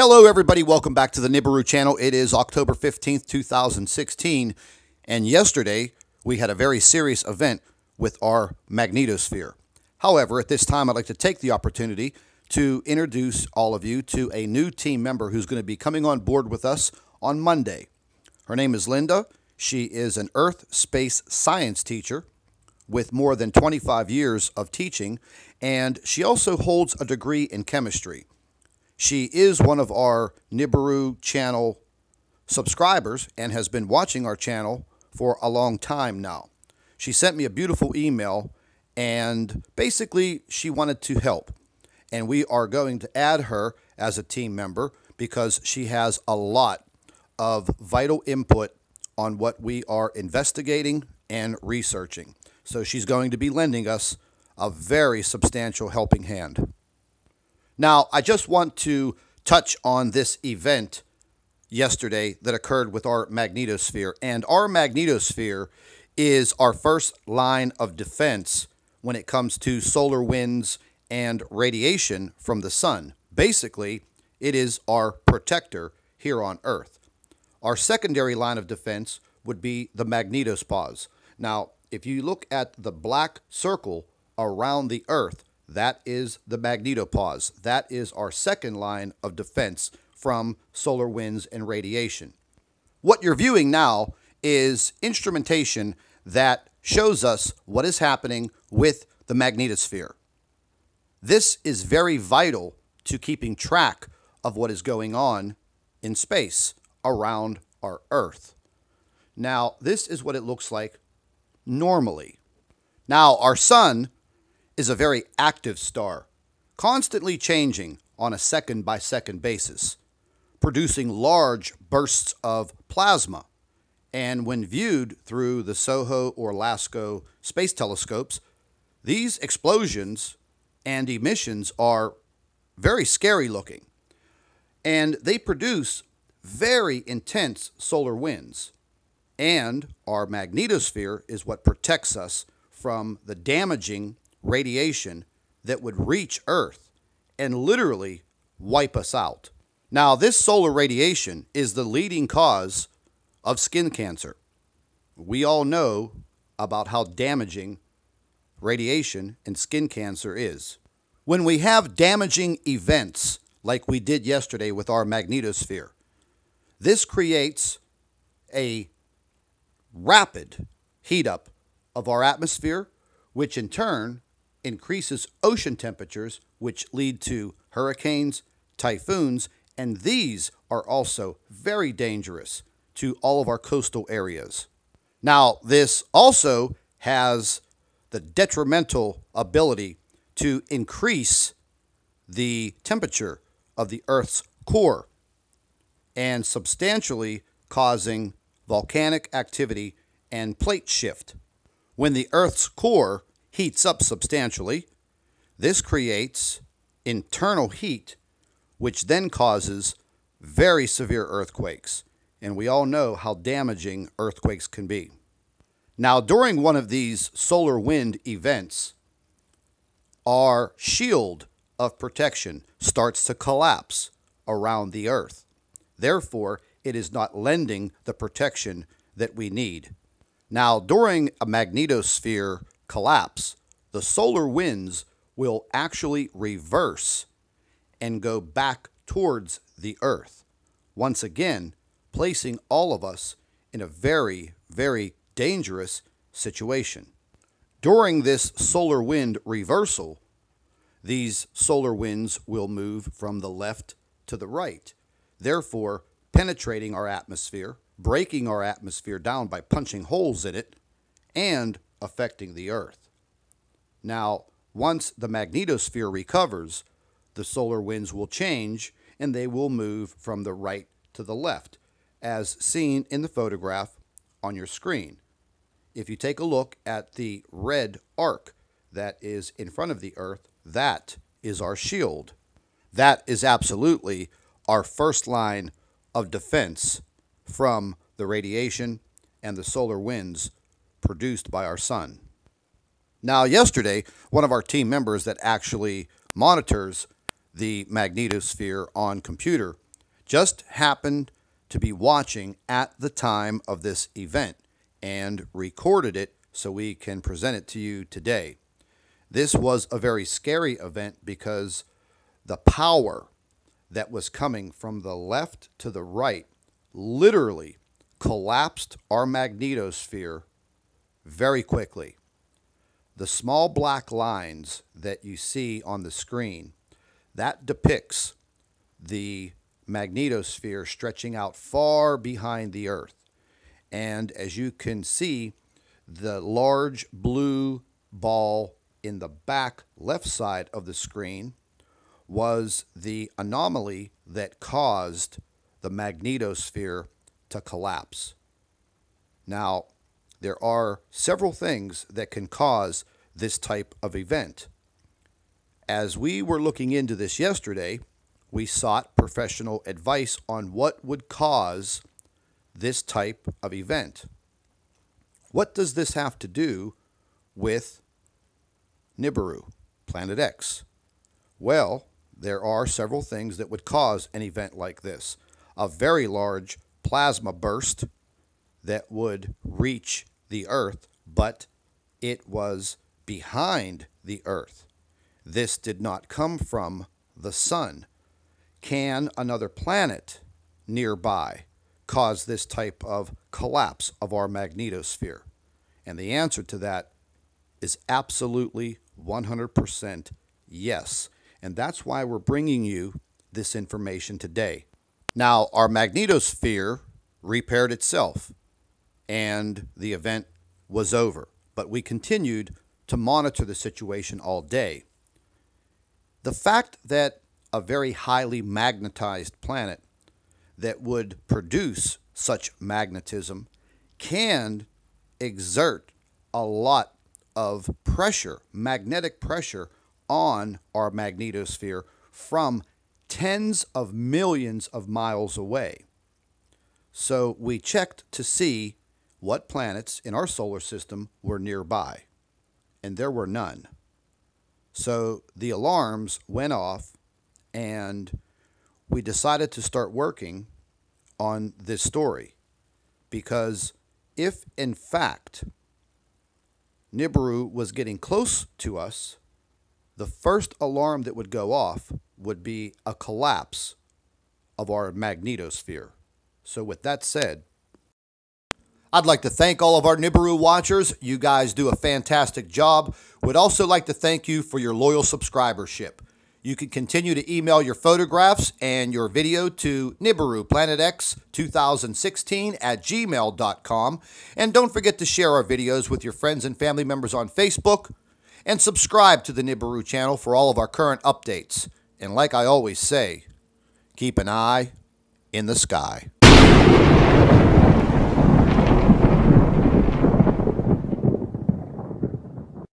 Hello everybody, welcome back to the Nibiru channel. It is October 15th, 2016, and yesterday we had a very serious event with our magnetosphere. However, at this time I'd like to take the opportunity to introduce all of you to a new team member who's going to be coming on board with us on Monday. Her name is Linda. She is an Earth Space Science teacher with more than 25 years of teaching, and she also holds a degree in chemistry. She is one of our Nibiru channel subscribers and has been watching our channel for a long time now. She sent me a beautiful email and basically she wanted to help. And we are going to add her as a team member because she has a lot of vital input on what we are investigating and researching. So she's going to be lending us a very substantial helping hand. Now, I just want to touch on this event yesterday that occurred with our magnetosphere. And our magnetosphere is our first line of defense when it comes to solar winds and radiation from the sun. Basically, it is our protector here on Earth. Our secondary line of defense would be the magnetospause. Now, if you look at the black circle around the Earth, that is the magnetopause. That is our second line of defense from solar winds and radiation. What you're viewing now is instrumentation that shows us what is happening with the magnetosphere. This is very vital to keeping track of what is going on in space around our Earth. Now, this is what it looks like normally. Now, our sun is a very active star, constantly changing on a second-by-second basis, producing large bursts of plasma. And when viewed through the SOHO or LASCO space telescopes, these explosions and emissions are very scary looking. And they produce very intense solar winds. And our magnetosphere is what protects us from the damaging radiation that would reach Earth and literally wipe us out. Now, this solar radiation is the leading cause of skin cancer. We all know about how damaging radiation and skin cancer is. When we have damaging events like we did yesterday with our magnetosphere, this creates a rapid heat up of our atmosphere, which in turn increases ocean temperatures, which lead to hurricanes, typhoons, and these are also very dangerous to all of our coastal areas. Now, this also has the detrimental ability to increase the temperature of the Earth's core and substantially causing volcanic activity and plate shift. When the Earth's core heats up substantially, this creates internal heat, which then causes very severe earthquakes. And we all know how damaging earthquakes can be. Now, during one of these solar wind events, our shield of protection starts to collapse around the Earth. Therefore, it is not lending the protection that we need. Now, during a magnetosphere collapse, the solar winds will actually reverse and go back towards the Earth, once again placing all of us in a very, very dangerous situation. During this solar wind reversal, these solar winds will move from the left to the right, therefore penetrating our atmosphere, breaking our atmosphere down by punching holes in it, and affecting the Earth. Now, once the magnetosphere recovers, the solar winds will change and they will move from the right to the left, as seen in the photograph on your screen. If you take a look at the red arc that is in front of the Earth, that is our shield. That is absolutely our first line of defense from the radiation and the solar winds produced by our sun. Now, yesterday, one of our team members that actually monitors the magnetosphere on computer just happened to be watching at the time of this event and recorded it so we can present it to you today. This was a very scary event because the power that was coming from the left to the right literally collapsed our magnetosphere very quickly. The small black lines that you see on the screen, that depicts the magnetosphere stretching out far behind the Earth. And as you can see, the large blue ball in the back left side of the screen was the anomaly that caused the magnetosphere to collapse. Now, there are several things that can cause this type of event. As we were looking into this yesterday, we sought professional advice on what would cause this type of event. What does this have to do with Nibiru, Planet X? Well, there are several things that would cause an event like this. A very large plasma burst that would reach the Earth, but it was behind the Earth. This did not come from the sun. Can another planet nearby cause this type of collapse of our magnetosphere? And the answer to that is absolutely 100% yes. And that's why we're bringing you this information today. Now, our magnetosphere repaired itself and the event was over, but we continued to monitor the situation all day. The fact that a very highly magnetized planet that would produce such magnetism can exert a lot of pressure, magnetic pressure, on our magnetosphere from tens of millions of miles away. So we checked to see what planets in our solar system were nearby, and there were none. So the alarms went off, and we decided to start working on this story, because if in fact Nibiru was getting close to us, the first alarm that would go off would be a collapse of our magnetosphere. So with that said, I'd like to thank all of our Nibiru watchers. You guys do a fantastic job. Would also like to thank you for your loyal subscribership. You can continue to email your photographs and your video to NibiruPlanetX2016@gmail.com. And don't forget to share our videos with your friends and family members on Facebook. And subscribe to the Nibiru channel for all of our current updates. And like I always say, keep an eye in the sky.